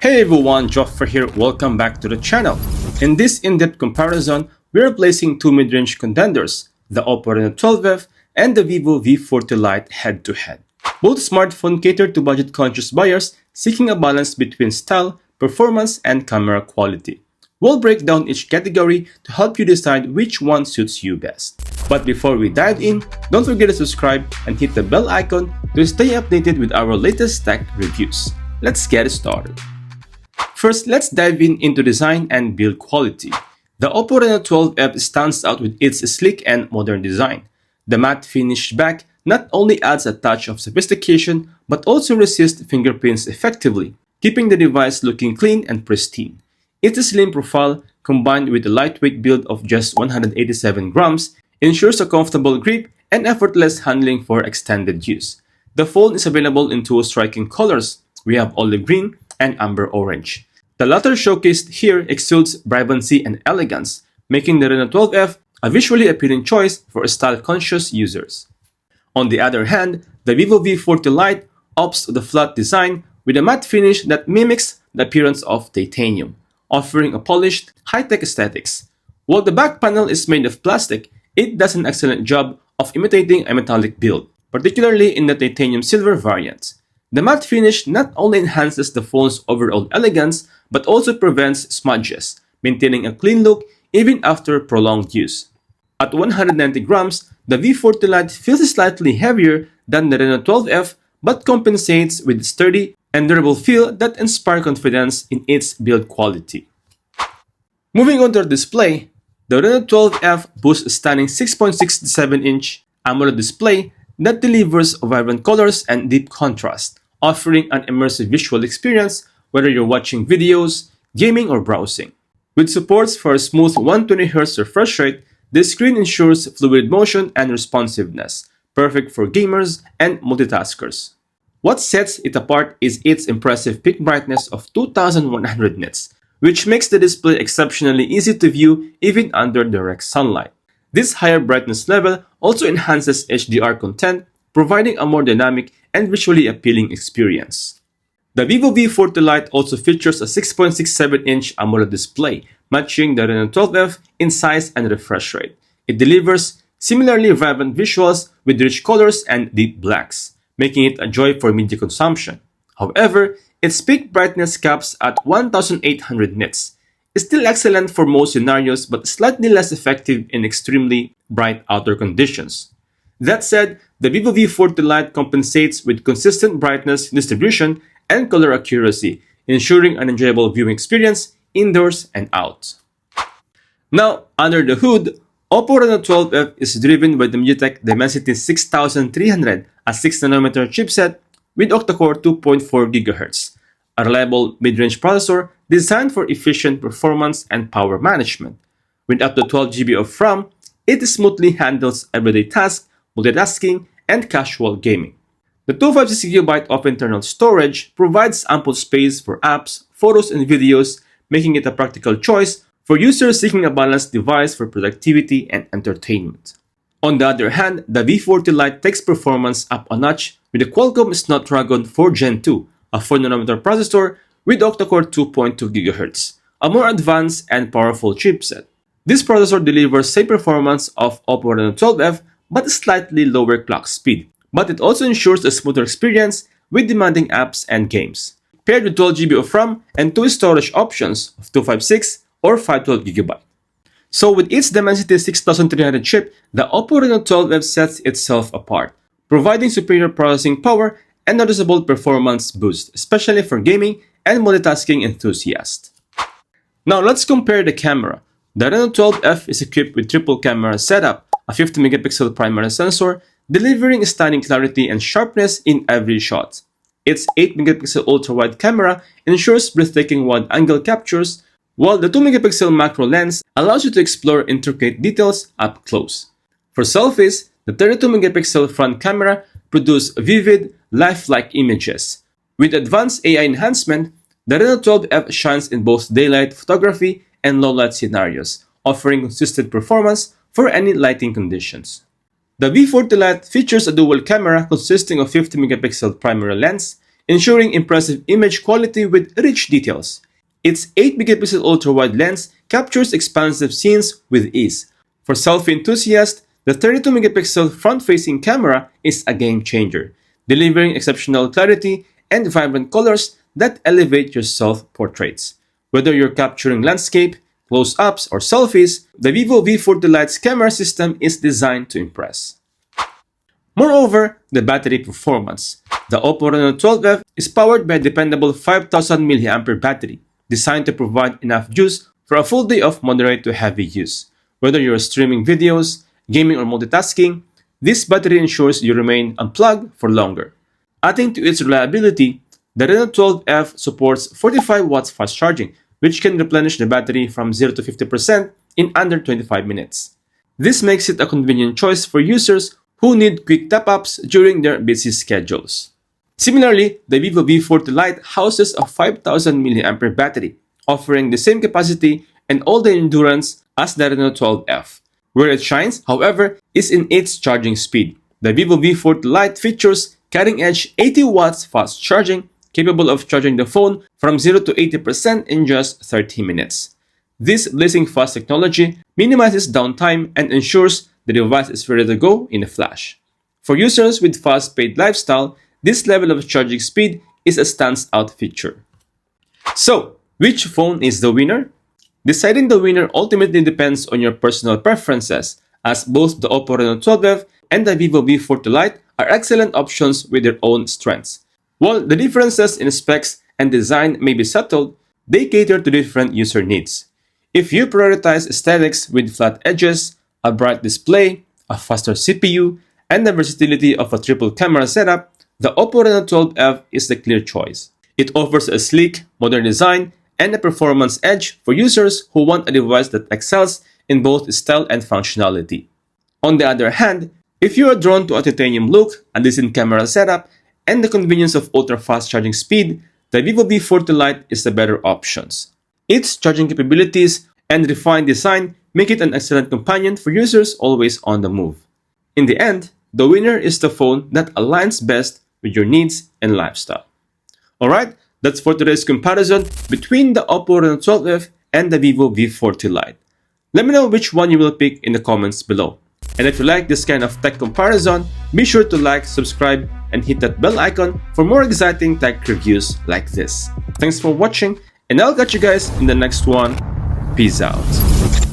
Hey everyone, Joffre here, welcome back to the channel. In this in-depth comparison, we are placing two mid-range contenders, the Oppo Reno 12F and the Vivo V40 Lite head-to-head. Both smartphones cater to budget-conscious buyers seeking a balance between style, performance, and camera quality. We'll break down each category to help you decide which one suits you best. But before we dive in, don't forget to subscribe and hit the bell icon to stay updated with our latest tech reviews. Let's get started. First, let's dive into design and build quality. The Oppo Reno 12F stands out with its sleek and modern design. The matte finish back not only adds a touch of sophistication but also resists fingerprints effectively, keeping the device looking clean and pristine. Its slim profile, combined with a lightweight build of just 187 grams, ensures a comfortable grip and effortless handling for extended use. The phone is available in two striking colors. We have olive green and amber orange. The latter showcased here exudes vibrancy and elegance, making the Reno 12F a visually appealing choice for style-conscious users. On the other hand, the Vivo V40 Lite opts the flat design with a matte finish that mimics the appearance of titanium, offering a polished, high-tech aesthetics. While the back panel is made of plastic, it does an excellent job of imitating a metallic build, particularly in the titanium silver variant. The matte finish not only enhances the phone's overall elegance, but also prevents smudges, maintaining a clean look even after prolonged use. At 190 grams, the V40 Lite feels slightly heavier than the Reno 12F, but compensates with a sturdy and durable feel that inspires confidence in its build quality. Moving on to the display, the Reno 12F boasts a stunning 6.67-inch AMOLED display that delivers vibrant colors and deep contrast, offering an immersive visual experience whether you're watching videos, gaming, or browsing. With supports for a smooth 120Hz refresh rate, this screen ensures fluid motion and responsiveness, perfect for gamers and multitaskers. What sets it apart is its impressive peak brightness of 2100 nits, which makes the display exceptionally easy to view even under direct sunlight. This higher brightness level also enhances HDR content, providing a more dynamic and visually appealing experience. The Vivo V40 Lite also features a 6.67-inch AMOLED display, matching the Reno 12F in size and refresh rate. It delivers similarly vibrant visuals with rich colors and deep blacks, making it a joy for media consumption. However, its peak brightness caps at 1800 nits. It's still excellent for most scenarios but slightly less effective in extremely bright outdoor conditions. That said, the Vivo V40 Lite compensates with consistent brightness distribution and color accuracy, ensuring an enjoyable viewing experience indoors and out. Now, under the hood, Oppo Reno 12F is driven by the MediaTek Dimensity 6300, a 6nm chipset with octa-core 2.4 GHz, a reliable mid-range processor designed for efficient performance and power management. With up to 12 GB of RAM, it smoothly handles everyday tasks, multitasking, and casual gaming. The 256 GB of internal storage provides ample space for apps, photos, and videos, making it a practical choice for users seeking a balanced device for productivity and entertainment. On the other hand, the V40 Lite takes performance up a notch with the Qualcomm Snapdragon 4 Gen 2, a 4nm processor with octa-core 2.2 GHz, a more advanced and powerful chipset. This processor delivers same performance of Oppo Reno 12F but a slightly lower clock speed, but it also ensures a smoother experience with demanding apps and games. Paired with 12 GB of RAM and two storage options of 256 or 512 GB. So with its Dimensity 6300 chip, the Oppo Reno 12F sets itself apart, providing superior processing power and noticeable performance boost, especially for gaming and multitasking enthusiasts. Now let's compare the camera. The Reno 12F is equipped with triple camera setup, a 50MP primary sensor, delivering stunning clarity and sharpness in every shot. Its 8MP ultra-wide camera ensures breathtaking wide-angle captures, while the 2MP macro lens allows you to explore intricate details up close. For selfies, the 32MP front camera produces vivid, lifelike images. With advanced AI enhancement, the Reno 12F shines in both daylight photography and low-light scenarios, offering consistent performance for any lighting conditions. The V40 Lite features a dual camera consisting of 50MP primary lens, ensuring impressive image quality with rich details. Its 8-megapixel ultra-wide lens captures expansive scenes with ease. For selfie enthusiasts, the 32-megapixel front-facing camera is a game-changer, delivering exceptional clarity and vibrant colors that elevate your self-portraits. Whether you're capturing landscape, close-ups, or selfies, the Vivo V40 Lite's camera system is designed to impress. Moreover, the battery performance. The Oppo Reno 12F is powered by a dependable 5000 mAh battery, designed to provide enough juice for a full day of moderate to heavy use. Whether you're streaming videos, gaming, or multitasking, this battery ensures you remain unplugged for longer. Adding to its reliability, the Reno 12F supports 45 watts fast charging, which can replenish the battery from 0 to 50% in under 25 minutes. This makes it a convenient choice for users who need quick top-ups during their busy schedules. Similarly, the Vivo V40 Lite houses a 5000 mAh battery, offering the same capacity and all the endurance as the Reno 12F. Where it shines, however, is in its charging speed. The Vivo V40 Lite features cutting-edge 80 watts fast charging, capable of charging the phone from 0 to 80% in just 30 minutes. This blazing-fast technology minimizes downtime and ensures the device is ready to go in a flash. For users with fast-paced lifestyle, this level of charging speed is a standout feature. So, which phone is the winner? Deciding the winner ultimately depends on your personal preferences, as both the Oppo Reno 12F and the Vivo V40 Lite are excellent options with their own strengths. While the differences in specs and design may be subtle, they cater to different user needs. If you prioritize aesthetics with flat edges, a bright display, a faster CPU, and the versatility of a triple camera setup, the Oppo Reno 12F is the clear choice. It offers a sleek, modern design and a performance edge for users who want a device that excels in both style and functionality. On the other hand, if you are drawn to a titanium look, a decent camera setup, and the convenience of ultra-fast charging speed, the Vivo V40 Lite is the better options. Its charging capabilities and refined design make it an excellent companion for users always on the move. In the end, the winner is the phone that aligns best with your needs and lifestyle. Alright, that's for today's comparison between the Oppo Reno 12F and the Vivo V40 Lite. Let me know which one you will pick in the comments below. And if you like this kind of tech comparison, be sure to like, subscribe, and hit that bell icon for more exciting tech reviews like this. Thanks for watching, and I'll catch you guys in the next one. Peace out.